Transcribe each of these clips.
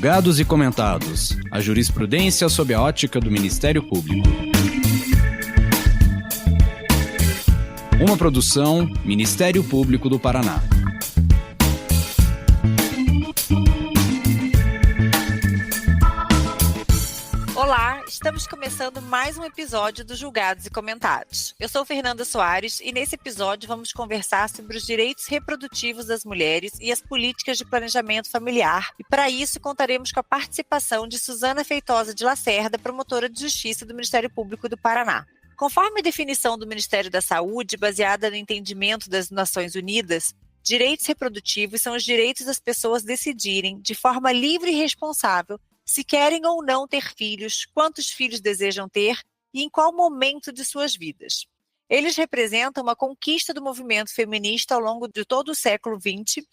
Julgados e comentados. A jurisprudência sob a ótica do Ministério Público. Uma produção Ministério Público do Paraná. Olá, estamos começando mais um episódio do Julgados e Comentados. Eu sou Fernanda Soares e nesse episódio vamos conversar sobre os direitos reprodutivos das mulheres e as políticas de planejamento familiar. E para isso contaremos com a participação de Suzana Feitosa de Lacerda, promotora de justiça do Ministério Público do Paraná. Conforme a definição do Ministério da Saúde, baseada no entendimento das Nações Unidas, direitos reprodutivos são os direitos das pessoas decidirem, de forma livre e responsável, se querem ou não ter filhos, quantos filhos desejam ter e em qual momento de suas vidas. Eles representam uma conquista do movimento feminista ao longo de todo o século XX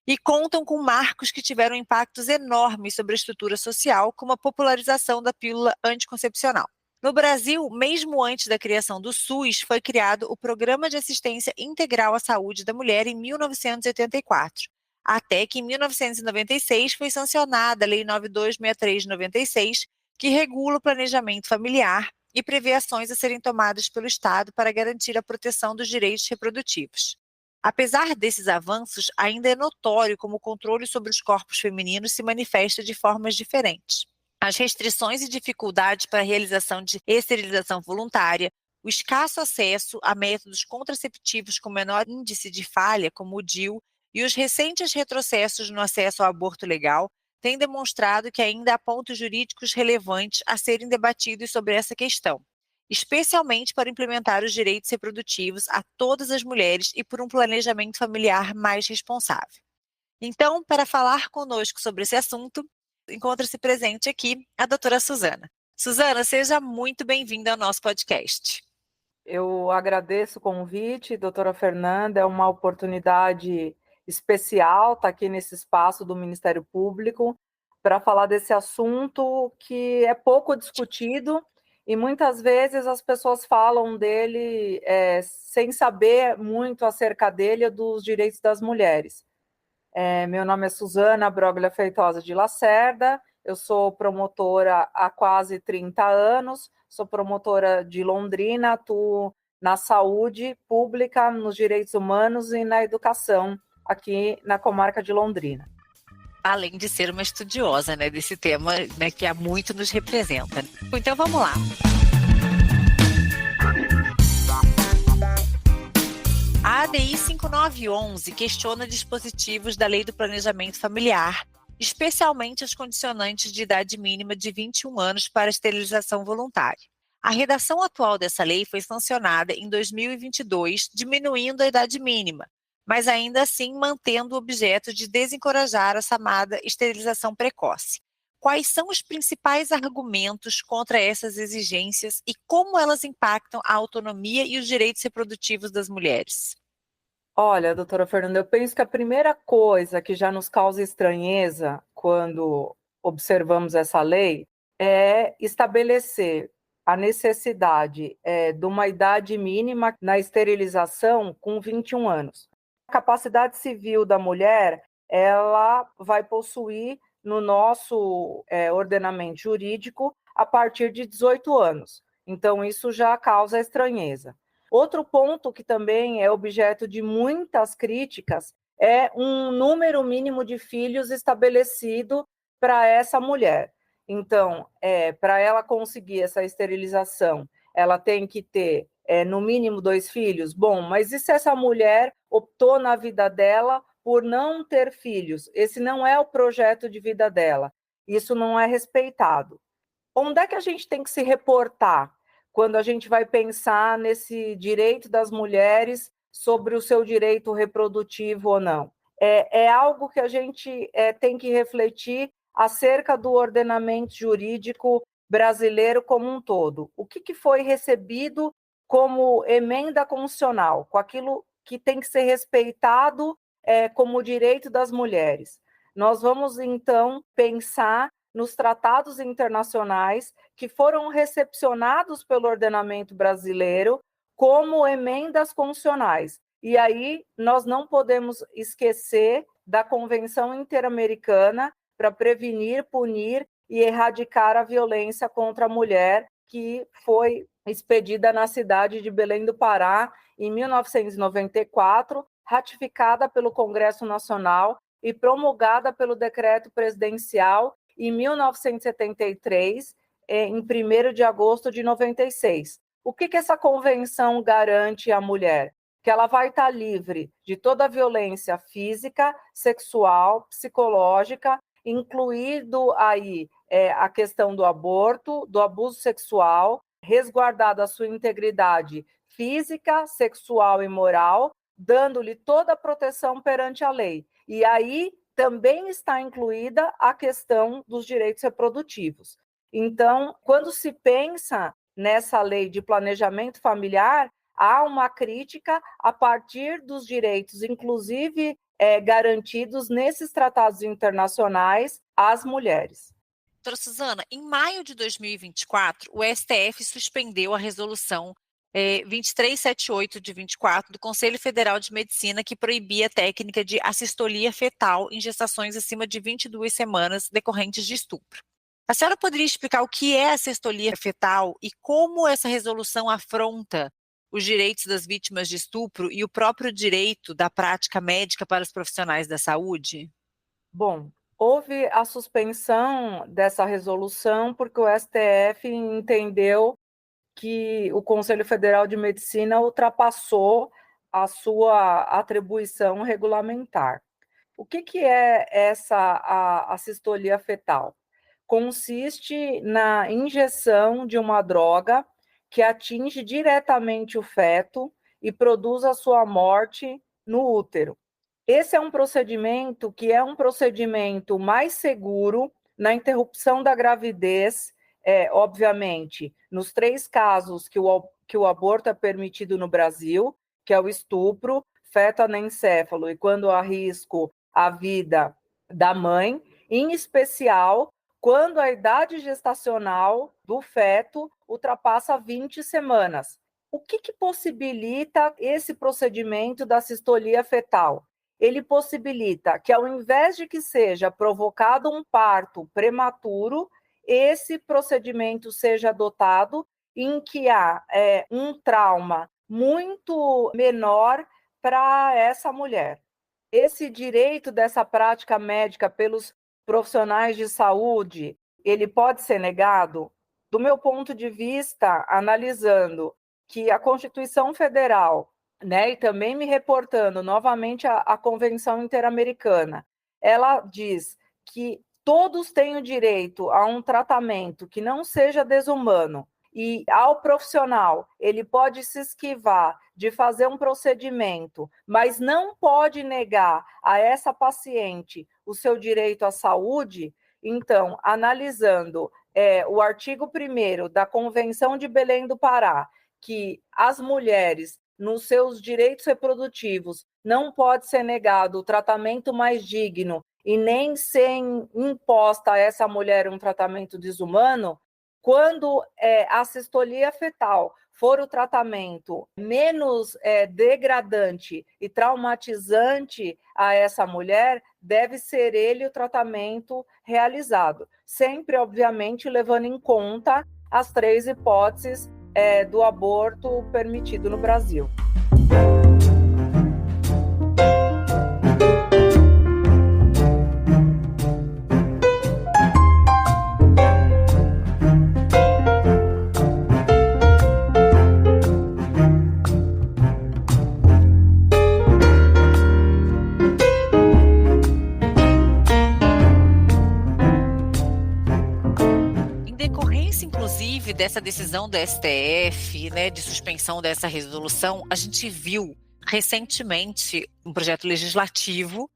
e contam com marcos que tiveram impactos enormes sobre a estrutura social, como a popularização da pílula anticoncepcional. No Brasil, mesmo antes da criação do SUS, foi criado o Programa de Assistência Integral à Saúde da Mulher em 1984. Até que em 1996 foi sancionada a Lei 9263 de 96, que regula o planejamento familiar e prevê ações a serem tomadas pelo Estado para garantir a proteção dos direitos reprodutivos. Apesar desses avanços, ainda é notório como o controle sobre os corpos femininos se manifesta de formas diferentes. As restrições e dificuldades para a realização de esterilização voluntária, o escasso acesso a métodos contraceptivos com menor índice de falha, como o DIU, e os recentes retrocessos no acesso ao aborto legal têm demonstrado que ainda há pontos jurídicos relevantes a serem debatidos sobre essa questão, especialmente para implementar os direitos reprodutivos a todas as mulheres e por um planejamento familiar mais responsável. Então, para falar conosco sobre esse assunto, encontra-se presente aqui a doutora Suzana. Suzana, seja muito bem-vinda ao nosso podcast. Eu agradeço o convite, doutora Fernanda, é uma oportunidade especial estar aqui nesse espaço do Ministério Público para falar desse assunto que é pouco discutido e muitas vezes as pessoas falam dele sem saber muito acerca dele e dos direitos das mulheres. Meu nome é Suzana Broglia Feitosa de Lacerda, eu sou promotora há quase 30 anos, sou promotora de Londrina, atuo na saúde pública, nos direitos humanos e na educação, aqui na comarca de Londrina. Além de ser uma estudiosa, desse tema, que há muito nos representa. Então vamos lá. A ADI 5911 questiona dispositivos da Lei do Planejamento Familiar, especialmente as condicionantes de idade mínima de 21 anos para esterilização voluntária. A redação atual dessa lei foi sancionada em 2022, diminuindo a idade mínima, mas ainda assim mantendo o objeto de desencorajar a chamada esterilização precoce. Quais são os principais argumentos contra essas exigências e como elas impactam a autonomia e os direitos reprodutivos das mulheres? Olha, doutora Fernanda, eu penso que a primeira coisa que já nos causa estranheza quando observamos essa lei é estabelecer a necessidade de uma idade mínima na esterilização com 21 anos. A capacidade civil da mulher, ela vai possuir no nosso ordenamento jurídico a partir de 18 anos. Então, isso já causa estranheza. Outro ponto que também é objeto de muitas críticas é um número mínimo de filhos estabelecido para essa mulher. Então, para ela conseguir essa esterilização, ela tem que ter no mínimo 2 filhos? Bom, mas e se essa mulher optou na vida dela por não ter filhos? Esse não é o projeto de vida dela. Isso não é respeitado. Onde é que a gente tem que se reportar quando a gente vai pensar nesse direito das mulheres sobre o seu direito reprodutivo ou não? É algo que a gente tem que refletir acerca do ordenamento jurídico brasileiro como um todo. O que foi recebido como emenda constitucional, com aquilo que tem que ser respeitado como direito das mulheres. Nós vamos, então, pensar nos tratados internacionais que foram recepcionados pelo ordenamento brasileiro como emendas constitucionais. E aí nós não podemos esquecer da Convenção Interamericana para prevenir, punir e erradicar a violência contra a mulher, que foi expedida na cidade de Belém do Pará em 1994, ratificada pelo Congresso Nacional e promulgada pelo decreto presidencial em 1973, em 1º de agosto de 96. O que essa convenção garante à mulher? Que ela vai estar livre de toda a violência física, sexual, psicológica, incluindo aí a questão do aborto, do abuso sexual, resguardada a sua integridade física, sexual e moral, dando-lhe toda a proteção perante a lei. E aí também está incluída a questão dos direitos reprodutivos. Então, quando se pensa nessa lei de planejamento familiar, há uma crítica a partir dos direitos, inclusive garantidos nesses tratados internacionais às mulheres. Doutora Suzana, em maio de 2024, o STF suspendeu a resolução 2378 de 24 do Conselho Federal de Medicina, que proibia a técnica de assistolia fetal em gestações acima de 22 semanas decorrentes de estupro. A senhora poderia explicar o que é a assistolia fetal e como essa resolução afronta os direitos das vítimas de estupro e o próprio direito da prática médica para os profissionais da saúde? Bom, houve a suspensão dessa resolução porque o STF entendeu que o Conselho Federal de Medicina ultrapassou a sua atribuição regulamentar. O que é essa assistolia fetal? Consiste na injeção de uma droga que atinge diretamente o feto e produz a sua morte no útero. Esse é um procedimento que é um procedimento mais seguro na interrupção da gravidez, obviamente, nos 3 casos que o aborto é permitido no Brasil, que é o estupro, feto anencefalo e quando há risco à vida da mãe, em especial quando a idade gestacional do feto ultrapassa 20 semanas. O que possibilita esse procedimento da assistolia fetal? Ele possibilita que, ao invés de que seja provocado um parto prematuro, esse procedimento seja adotado em que há um trauma muito menor para essa mulher. Esse direito dessa prática médica pelos profissionais de saúde, ele pode ser negado? Do meu ponto de vista, analisando que a Constituição Federal, e também me reportando novamente à Convenção Interamericana, ela diz que todos têm o direito a um tratamento que não seja desumano, e ao profissional, ele pode se esquivar de fazer um procedimento, mas não pode negar a essa paciente o seu direito à saúde. Então, analisando o artigo 1º da Convenção de Belém do Pará, que as mulheres, nos seus direitos reprodutivos, não pode ser negado o tratamento mais digno e nem ser imposta a essa mulher um tratamento desumano, quando a assistolia fetal for o tratamento menos degradante e traumatizante a essa mulher, deve ser ele o tratamento realizado. Sempre, obviamente, levando em conta as 3 hipóteses do aborto permitido no Brasil. Dessa decisão do STF, de suspensão dessa resolução, a gente viu recentemente um projeto legislativo,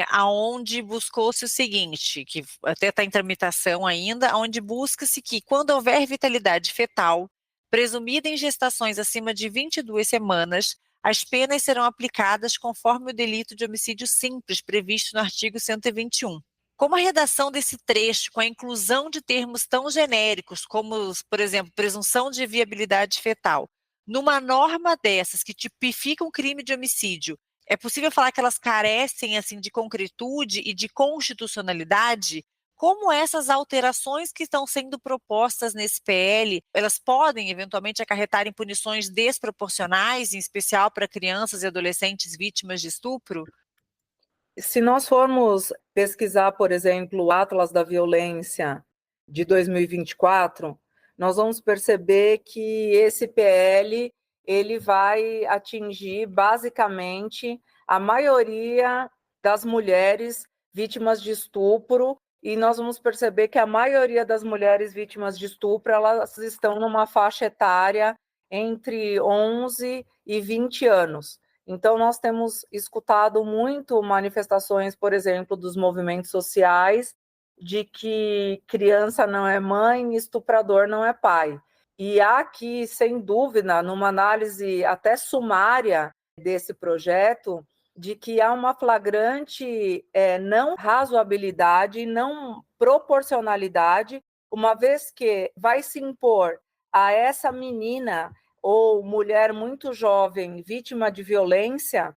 aonde buscou-se o seguinte, que até está em tramitação ainda, onde busca-se que quando houver vitalidade fetal, presumida em gestações acima de 22 semanas, as penas serão aplicadas conforme o delito de homicídio simples previsto no artigo 121. Como a redação desse trecho, com a inclusão de termos tão genéricos como, por exemplo, presunção de viabilidade fetal, numa norma dessas que tipificam crime de homicídio, é possível falar que elas carecem assim, de concretude e de constitucionalidade? como essas alterações que estão sendo propostas nesse PL, elas podem eventualmente acarretar em punições desproporcionais, em especial para crianças e adolescentes vítimas de estupro? Se nós formos pesquisar, por exemplo, o Atlas da Violência de 2024, nós vamos perceber que esse PL ele vai atingir basicamente a maioria das mulheres vítimas de estupro, e nós vamos perceber que a maioria das mulheres vítimas de estupro, elas estão numa faixa etária entre 11 e 20 anos. Então, nós temos escutado muito manifestações, por exemplo, dos movimentos sociais, de que criança não é mãe, estuprador não é pai. E há aqui, sem dúvida, numa análise até sumária desse projeto, de que há uma flagrante não razoabilidade, não proporcionalidade, uma vez que vai se impor a essa menina ou mulher muito jovem, vítima de violência,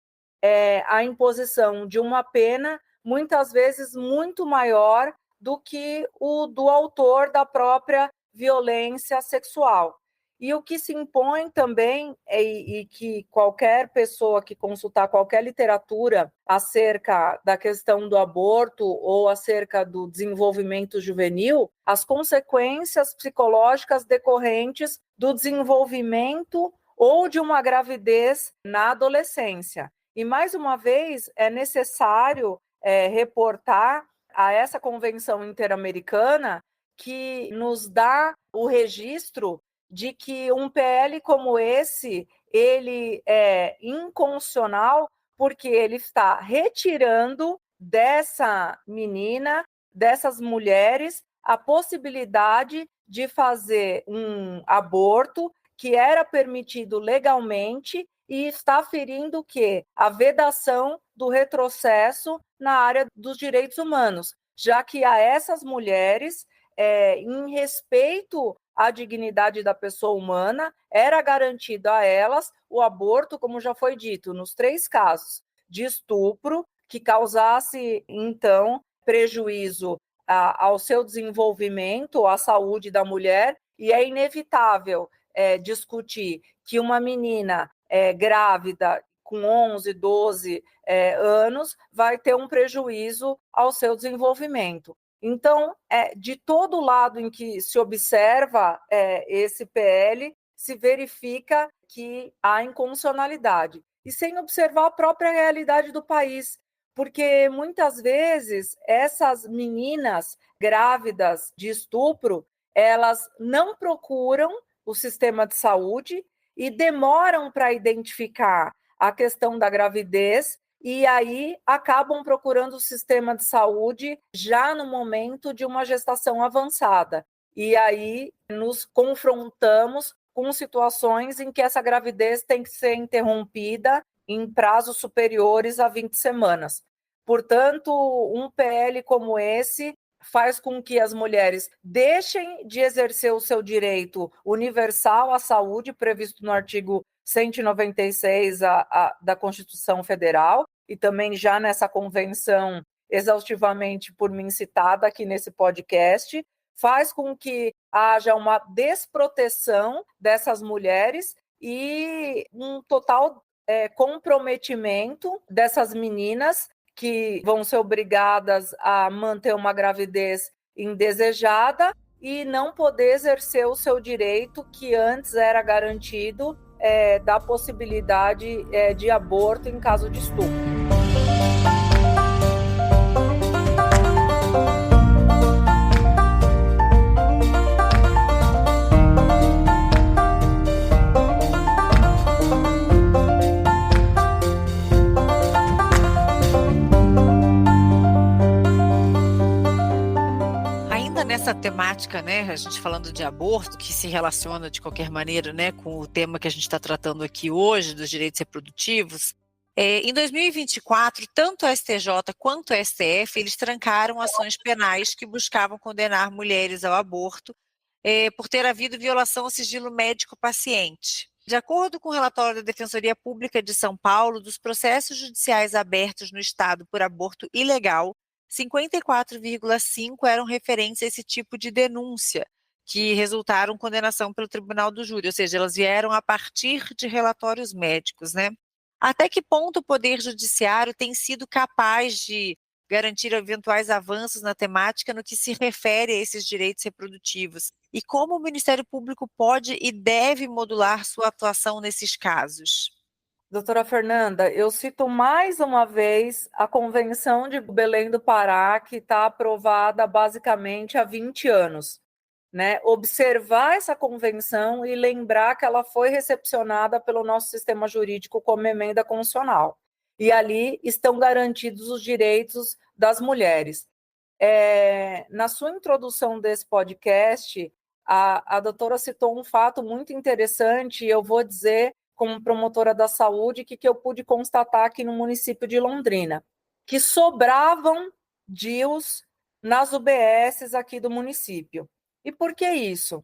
a imposição de uma pena muitas vezes muito maior do que o do autor da própria violência sexual. E o que se impõe também, e que qualquer pessoa que consultar qualquer literatura acerca da questão do aborto ou acerca do desenvolvimento juvenil, as consequências psicológicas decorrentes do desenvolvimento ou de uma gravidez na adolescência. E, mais uma vez, é necessário reportar a essa Convenção Interamericana que nos dá o registro de que um PL como esse, ele é inconstitucional porque ele está retirando dessa menina, dessas mulheres, a possibilidade de fazer um aborto que era permitido legalmente e está ferindo o quê? A vedação do retrocesso na área dos direitos humanos, já que a essas mulheres, em respeito à dignidade da pessoa humana, era garantido a elas o aborto, como já foi dito, nos 3 casos de estupro, que causasse, então, prejuízo ao seu desenvolvimento, à saúde da mulher, e é inevitável discutir que uma menina grávida com 11, 12 anos vai ter um prejuízo ao seu desenvolvimento. Então, de todo lado em que se observa esse PL, se verifica que há inconstitucionalidade. E sem observar a própria realidade do país, porque muitas vezes essas meninas grávidas de estupro, elas não procuram o sistema de saúde e demoram para identificar a questão da gravidez, e aí acabam procurando o sistema de saúde já no momento de uma gestação avançada. E aí nos confrontamos com situações em que essa gravidez tem que ser interrompida em prazos superiores a 20 semanas. Portanto, um PL como esse faz com que as mulheres deixem de exercer o seu direito universal à saúde, previsto no artigo 196 da Constituição Federal, e também já nessa convenção exaustivamente por mim citada aqui nesse podcast, faz com que haja uma desproteção dessas mulheres e um total comprometimento dessas meninas que vão ser obrigadas a manter uma gravidez indesejada e não poder exercer o seu direito que antes era garantido da possibilidade de aborto em caso de estupro. Nessa temática, né, a gente falando de aborto, que se relaciona de qualquer maneira, né, com o tema que a gente está tratando aqui hoje, dos direitos reprodutivos, em 2024, tanto a STJ quanto a STF, eles trancaram ações penais que buscavam condenar mulheres ao aborto por ter havido violação ao sigilo médico-paciente. De acordo com o relatório da Defensoria Pública de São Paulo, dos processos judiciais abertos no estado por aborto ilegal, 54,5% eram referentes a esse tipo de denúncia, que resultaram em condenação pelo tribunal do júri, ou seja, elas vieram a partir de relatórios médicos, né? Até que ponto o Poder Judiciário tem sido capaz de garantir eventuais avanços na temática no que se refere a esses direitos reprodutivos? E como o Ministério Público pode e deve modular sua atuação nesses casos? Doutora Fernanda, eu cito mais uma vez a Convenção de Belém do Pará, que está aprovada basicamente há 20 anos. Né? Observar essa convenção e lembrar que ela foi recepcionada pelo nosso sistema jurídico como emenda constitucional. E ali estão garantidos os direitos das mulheres. Na sua introdução desse podcast, a doutora citou um fato muito interessante, e eu vou dizer, como promotora da saúde, que eu pude constatar aqui no município de Londrina, que sobravam DIUs nas UBSs aqui do município. E por que isso?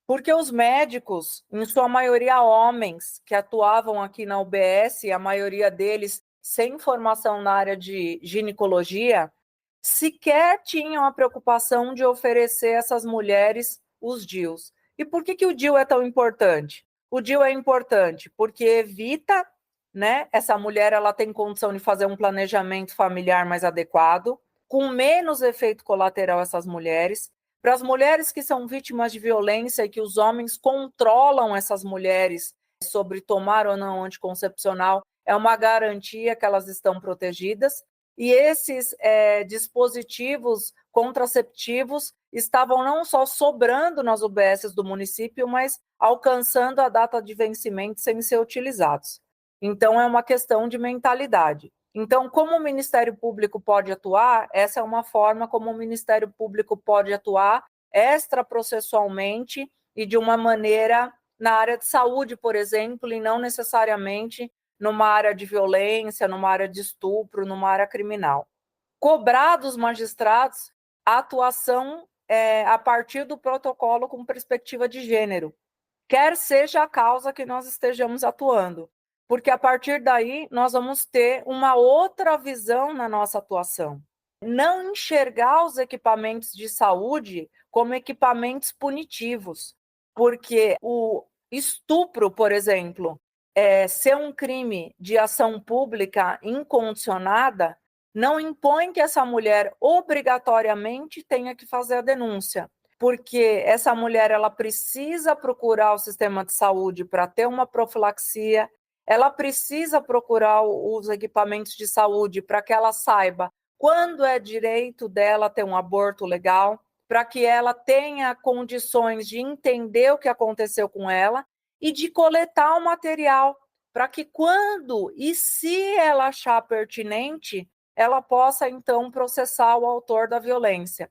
Porque os médicos, em sua maioria homens, que atuavam aqui na UBS, a maioria deles sem formação na área de ginecologia, sequer tinham a preocupação de oferecer a essas mulheres os DIUs. E por que o DIU é tão importante? O DIU é importante porque evita, né, essa mulher ela tem condição de fazer um planejamento familiar mais adequado, com menos efeito colateral essas mulheres. Para as mulheres que são vítimas de violência e que os homens controlam essas mulheres sobre tomar ou não anticoncepcional, é uma garantia que elas estão protegidas. E esses dispositivos contraceptivos estavam não só sobrando nas UBSs do município, mas alcançando a data de vencimento sem ser utilizados. Então, é uma questão de mentalidade. Então, como o Ministério Público pode atuar? Essa é uma forma como o Ministério Público pode atuar extraprocessualmente e de uma maneira na área de saúde, por exemplo, e não necessariamente numa área de violência, numa área de estupro, numa área criminal. Cobrar dos magistrados a atuação a partir do protocolo com perspectiva de gênero, quer seja a causa que nós estejamos atuando, porque a partir daí nós vamos ter uma outra visão na nossa atuação. Não enxergar os equipamentos de saúde como equipamentos punitivos, porque o estupro, por exemplo, ser um crime de ação pública incondicionada, não impõe que essa mulher obrigatoriamente tenha que fazer a denúncia, porque essa mulher ela precisa procurar o sistema de saúde para ter uma profilaxia, ela precisa procurar os equipamentos de saúde para que ela saiba quando é direito dela ter um aborto legal, para que ela tenha condições de entender o que aconteceu com ela e de coletar o material, para que quando e se ela achar pertinente, ela possa então processar o autor da violência.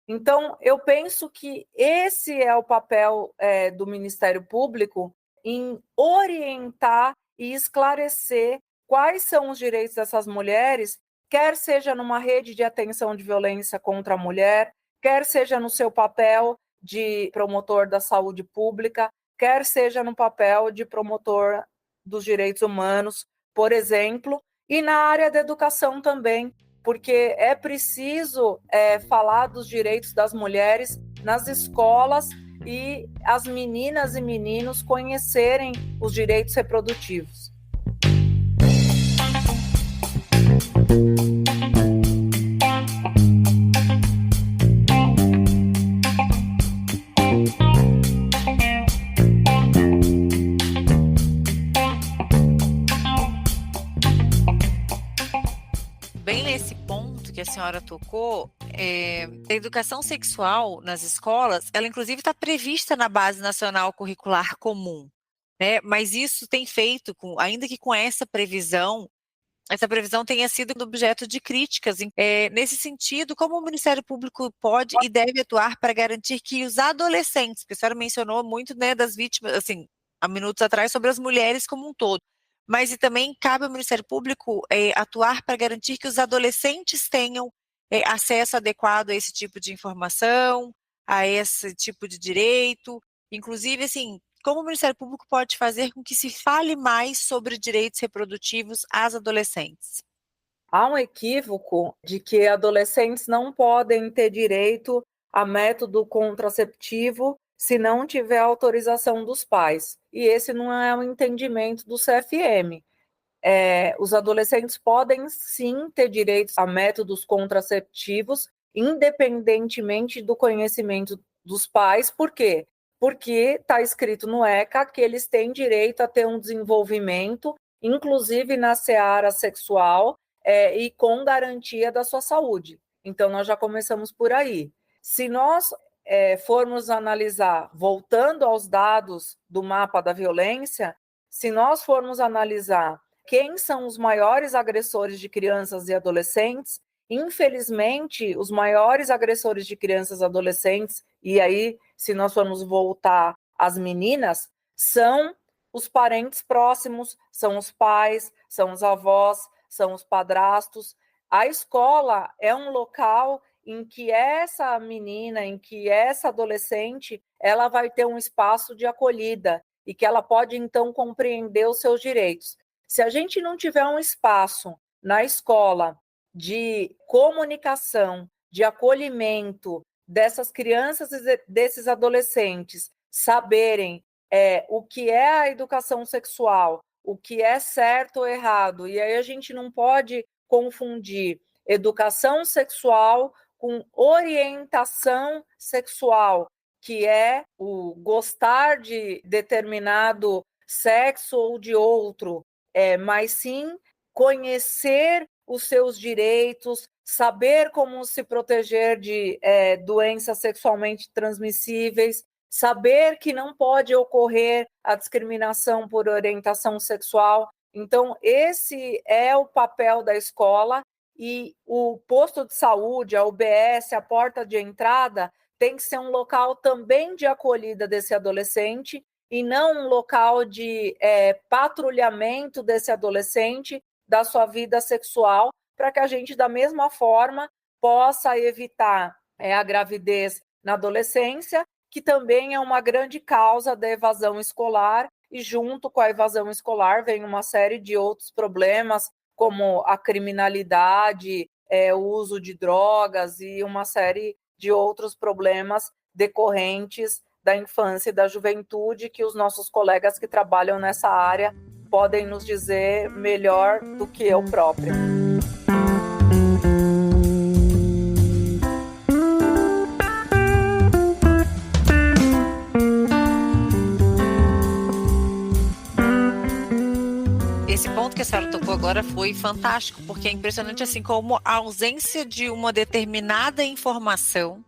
Então, eu penso que esse é o papel do Ministério Público em orientar e esclarecer quais são os direitos dessas mulheres, quer seja numa rede de atenção de violência contra a mulher, quer seja no seu papel de promotor da saúde pública, quer seja no papel de promotor dos direitos humanos, por exemplo, e na área da educação também, porque é preciso falar dos direitos das mulheres nas escolas e as meninas e meninos conhecerem os direitos reprodutivos. Bem nesse ponto que a senhora tocou, a educação sexual nas escolas, ela inclusive está prevista na Base Nacional Curricular Comum, né? Mas isso tem feito, ainda que com essa previsão tenha sido objeto de críticas. Nesse sentido, como o Ministério Público pode e deve atuar para garantir que os adolescentes, porque a senhora mencionou muito, né, das vítimas, assim, há minutos atrás, sobre as mulheres como um todo, mas e também cabe ao Ministério Público atuar para garantir que os adolescentes tenham acesso adequado a esse tipo de informação, a esse tipo de direito, inclusive, assim, como o Ministério Público pode fazer com que se fale mais sobre direitos reprodutivos às adolescentes? há um equívoco de que adolescentes não podem ter direito a método contraceptivo se não tiver autorização dos pais. E esse não é o entendimento do CFM. Os adolescentes podem sim ter direito a métodos contraceptivos, independentemente do conhecimento dos pais. Por quê? Porque está escrito no ECA que eles têm direito a ter um desenvolvimento, inclusive na seara sexual, e com garantia da sua saúde. Então, nós já começamos por aí. Se nós formos analisar, voltando aos dados do mapa da violência, se nós formos analisar quem são os maiores agressores de crianças e adolescentes, infelizmente, os maiores agressores de crianças e adolescentes, e aí, se nós formos voltar às meninas, são os parentes próximos, são os pais, são os avós, são os padrastos. A escola é um local em que essa menina, em que essa adolescente, ela vai ter um espaço de acolhida e que ela pode, então, compreender os seus direitos. Se a gente não tiver um espaço na escola de comunicação, de acolhimento dessas crianças e desses adolescentes, saberem o que é a educação sexual, o que é certo ou errado, e aí a gente não pode confundir educação sexual com orientação sexual, que é o gostar de determinado sexo ou de outro, mas sim conhecer os seus direitos, saber como se proteger de doenças sexualmente transmissíveis, saber que não pode ocorrer a discriminação por orientação sexual. Então, esse é o papel da escola, e o posto de saúde, a UBS, a porta de entrada, tem que ser um local também de acolhida desse adolescente, e não um local de patrulhamento desse adolescente, da sua vida sexual, para que a gente, da mesma forma, possa evitar a gravidez na adolescência, que também é uma grande causa da evasão escolar, e junto com a evasão escolar vem uma série de outros problemas, como a criminalidade, o uso de drogas e uma série de outros problemas decorrentes da infância e da juventude, que os nossos colegas que trabalham nessa área podem nos dizer melhor do que eu própria. Esse ponto que a senhora tocou agora foi fantástico, porque é impressionante assim como a ausência de uma determinada informação,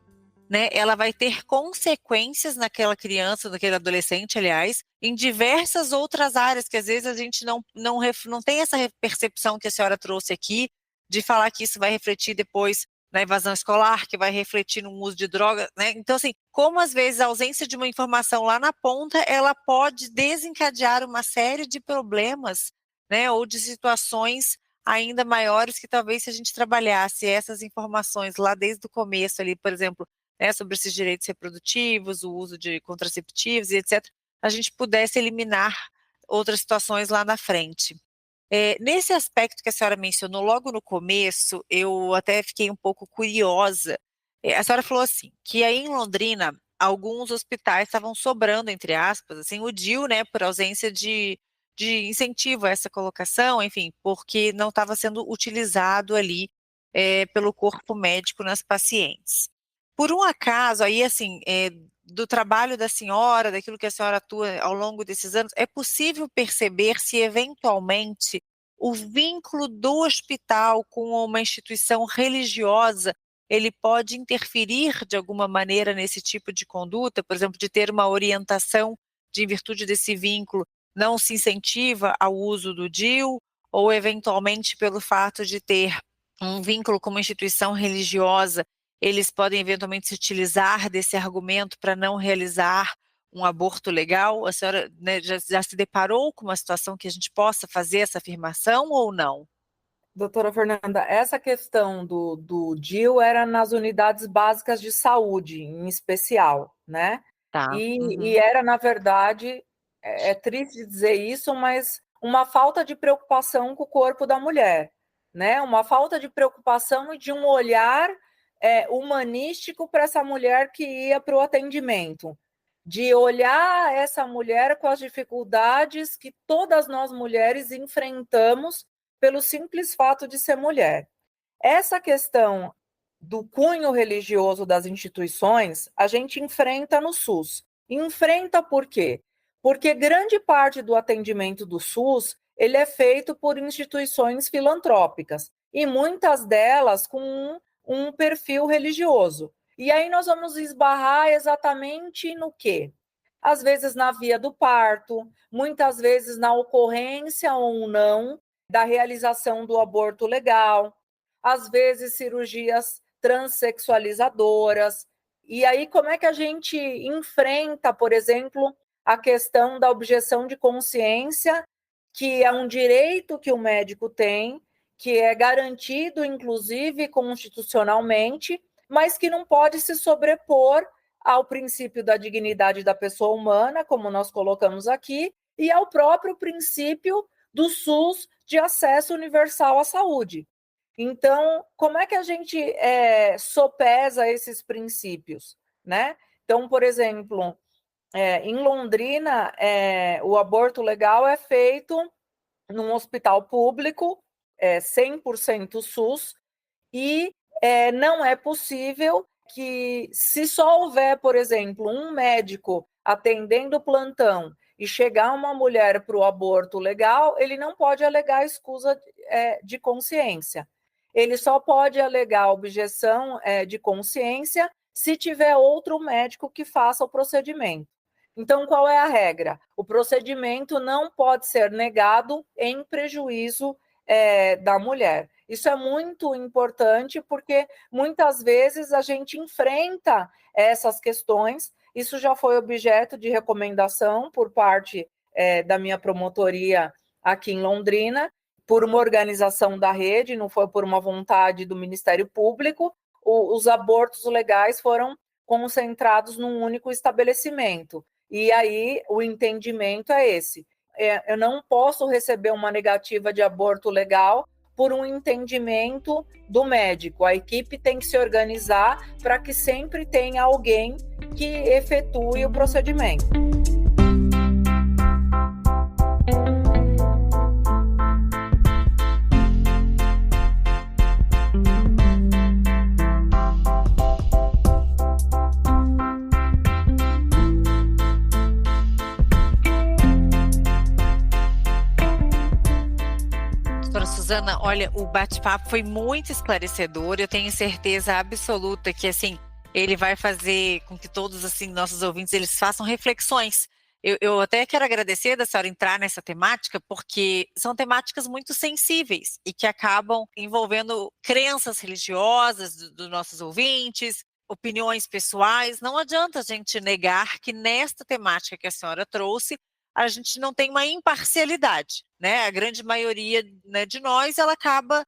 né, ela vai ter consequências naquela criança, naquele adolescente, aliás, em diversas outras áreas, que às vezes a gente não tem essa percepção que a senhora trouxe aqui, de falar que isso vai refletir depois na evasão escolar, que vai refletir no uso de droga, né? Então, assim, como às vezes a ausência de uma informação lá na ponta, ela pode desencadear uma série de problemas, né, ou de situações ainda maiores que talvez se a gente trabalhasse essas informações lá desde o começo ali, por exemplo, né, sobre esses direitos reprodutivos, o uso de contraceptivos e etc., a gente pudesse eliminar outras situações lá na frente. Nesse aspecto que a senhora mencionou logo no começo, eu até fiquei um pouco curiosa. A senhora falou assim, que aí em Londrina, alguns hospitais estavam sobrando, entre aspas, assim, o DIU, né, por ausência de incentivo a essa colocação, enfim, porque não estava sendo utilizado ali pelo corpo médico nas pacientes. Por um acaso, aí assim, do trabalho da senhora, daquilo que a senhora atua ao longo desses anos, é possível perceber se eventualmente o vínculo do hospital com uma instituição religiosa, ele pode interferir de alguma maneira nesse tipo de conduta, por exemplo, de ter uma orientação de, em virtude desse vínculo, não se incentiva ao uso do DIU, ou eventualmente pelo fato de ter um vínculo com uma instituição religiosa, eles podem eventualmente se utilizar desse argumento para não realizar um aborto legal? A senhora, né, já se deparou com uma situação que a gente possa fazer essa afirmação ou não? Doutora Fernanda, essa questão do DIU era nas unidades básicas de saúde, em especial, né? Tá. E era, na verdade, é triste dizer isso, mas uma falta de preocupação com o corpo da mulher, né? Uma falta de preocupação e de um olhar humanístico para essa mulher que ia para o atendimento, de olhar essa mulher com as dificuldades que todas nós mulheres enfrentamos pelo simples fato de ser mulher. Essa questão do cunho religioso das instituições, a gente enfrenta no SUS. Enfrenta por quê? Porque grande parte do atendimento do SUS, ele é feito por instituições filantrópicas, e muitas delas com um perfil religioso. E aí nós vamos esbarrar exatamente no quê? Às vezes na via do parto, muitas vezes na ocorrência ou não da realização do aborto legal, às vezes cirurgias transexualizadoras. E aí, como é que a gente enfrenta, por exemplo, a questão da objeção de consciência, que é um direito que o médico tem, que é garantido, inclusive, constitucionalmente, mas que não pode se sobrepor ao princípio da dignidade da pessoa humana, como nós colocamos aqui, e ao próprio princípio do SUS de acesso universal à saúde. Então, como é que a gente sopesa esses princípios, né? Então, por exemplo, em Londrina, o aborto legal é feito num hospital público, 100% SUS, e não é possível que, se só houver, por exemplo, um médico atendendo o plantão e chegar uma mulher para o aborto legal, ele não pode alegar escusa de consciência. Ele só pode alegar objeção de consciência se tiver outro médico que faça o procedimento. Então, qual é a regra? O procedimento não pode ser negado em prejuízo da mulher. Isso é muito importante porque muitas vezes a gente enfrenta essas questões. Isso já foi objeto de recomendação por parte da minha promotoria aqui em Londrina, por uma organização da rede, não foi por uma vontade do Ministério Público. Os abortos legais foram concentrados num único estabelecimento. E aí o entendimento é esse. Eu não posso receber uma negativa de aborto legal por um entendimento do médico. A equipe tem que se organizar para que sempre tenha alguém que efetue o procedimento. Suzana, olha, o bate-papo foi muito esclarecedor. Eu tenho certeza absoluta que, assim, ele vai fazer com que todos, assim, nossos ouvintes, eles façam reflexões. Eu até quero agradecer da senhora entrar nessa temática, porque são temáticas muito sensíveis e que acabam envolvendo crenças religiosas dos nossos ouvintes, opiniões pessoais. Não adianta a gente negar que nesta temática que a senhora trouxe, a gente não tem uma imparcialidade, né? A grande maioria, né, de nós, ela acaba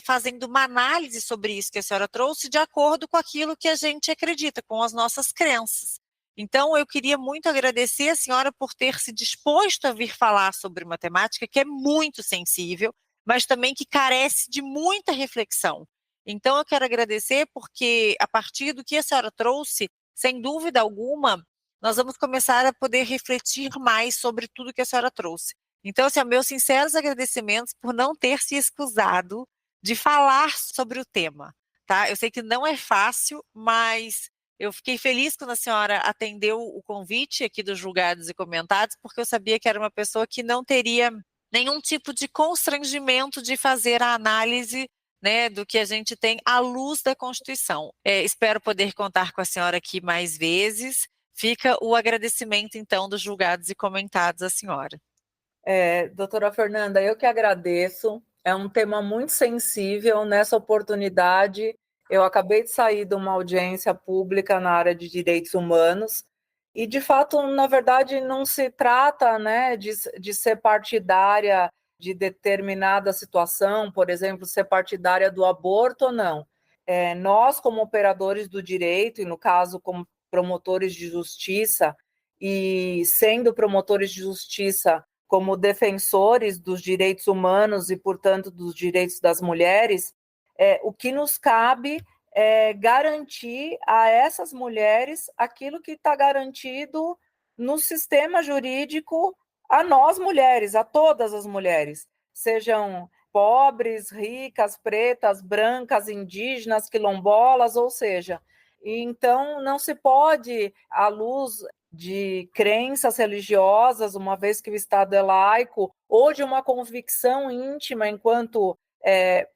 fazendo uma análise sobre isso que a senhora trouxe de acordo com aquilo que a gente acredita, com as nossas crenças. Então, eu queria muito agradecer a senhora por ter se disposto a vir falar sobre uma temática que é muito sensível, mas também que carece de muita reflexão. Então, eu quero agradecer porque, a partir do que a senhora trouxe, sem dúvida alguma, nós vamos começar a poder refletir mais sobre tudo que a senhora trouxe. Então, assim, meus sinceros agradecimentos por não ter se escusado de falar sobre o tema, tá? Eu sei que não é fácil, mas eu fiquei feliz quando a senhora atendeu o convite aqui dos Julgados e Comentados, porque eu sabia que era uma pessoa que não teria nenhum tipo de constrangimento de fazer a análise, né, do que a gente tem à luz da Constituição. Espero poder contar com a senhora aqui mais vezes. Fica o agradecimento, então, dos Julgados e Comentados à senhora. Doutora Fernanda, eu que agradeço. É um tema muito sensível. Nessa oportunidade, eu acabei de sair de uma audiência pública na área de direitos humanos e, de fato, na verdade, não se trata, né, de ser partidária de determinada situação, por exemplo, ser partidária do aborto ou não. Nós, como operadores do direito, e no caso, como promotores de justiça, e sendo promotores de justiça como defensores dos direitos humanos e, portanto, dos direitos das mulheres, o que nos cabe é garantir a essas mulheres aquilo que está garantido no sistema jurídico a nós mulheres, a todas as mulheres, sejam pobres, ricas, pretas, brancas, indígenas, quilombolas, ou seja, então não se pode, à luz de crenças religiosas, uma vez que o Estado é laico, ou de uma convicção íntima enquanto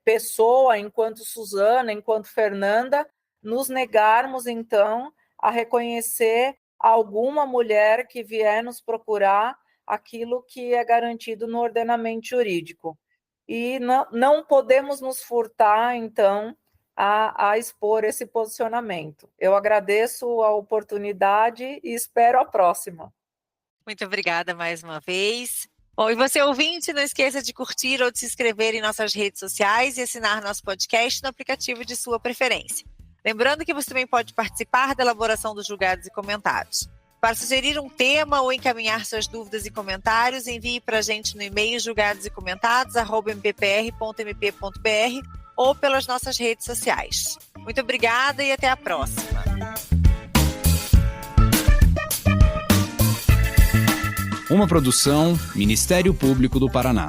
pessoa, enquanto Suzana, enquanto Fernanda, nos negarmos, então, a reconhecer alguma mulher que vier nos procurar aquilo que é garantido no ordenamento jurídico. E não podemos nos furtar, então, a expor esse posicionamento. Eu agradeço a oportunidade e espero a próxima. Muito obrigada mais uma vez. Bom, e você ouvinte, não esqueça de curtir ou de se inscrever em nossas redes sociais e assinar nosso podcast no aplicativo de sua preferência. Lembrando que você também pode participar da elaboração dos julgados e comentados. Para sugerir um tema ou encaminhar suas dúvidas e comentários, envie para a gente no e-mail julgadosecomentados@mppr.mp.br ou pelas nossas redes sociais. Muito obrigada e até a próxima. Uma produção Ministério Público do Paraná.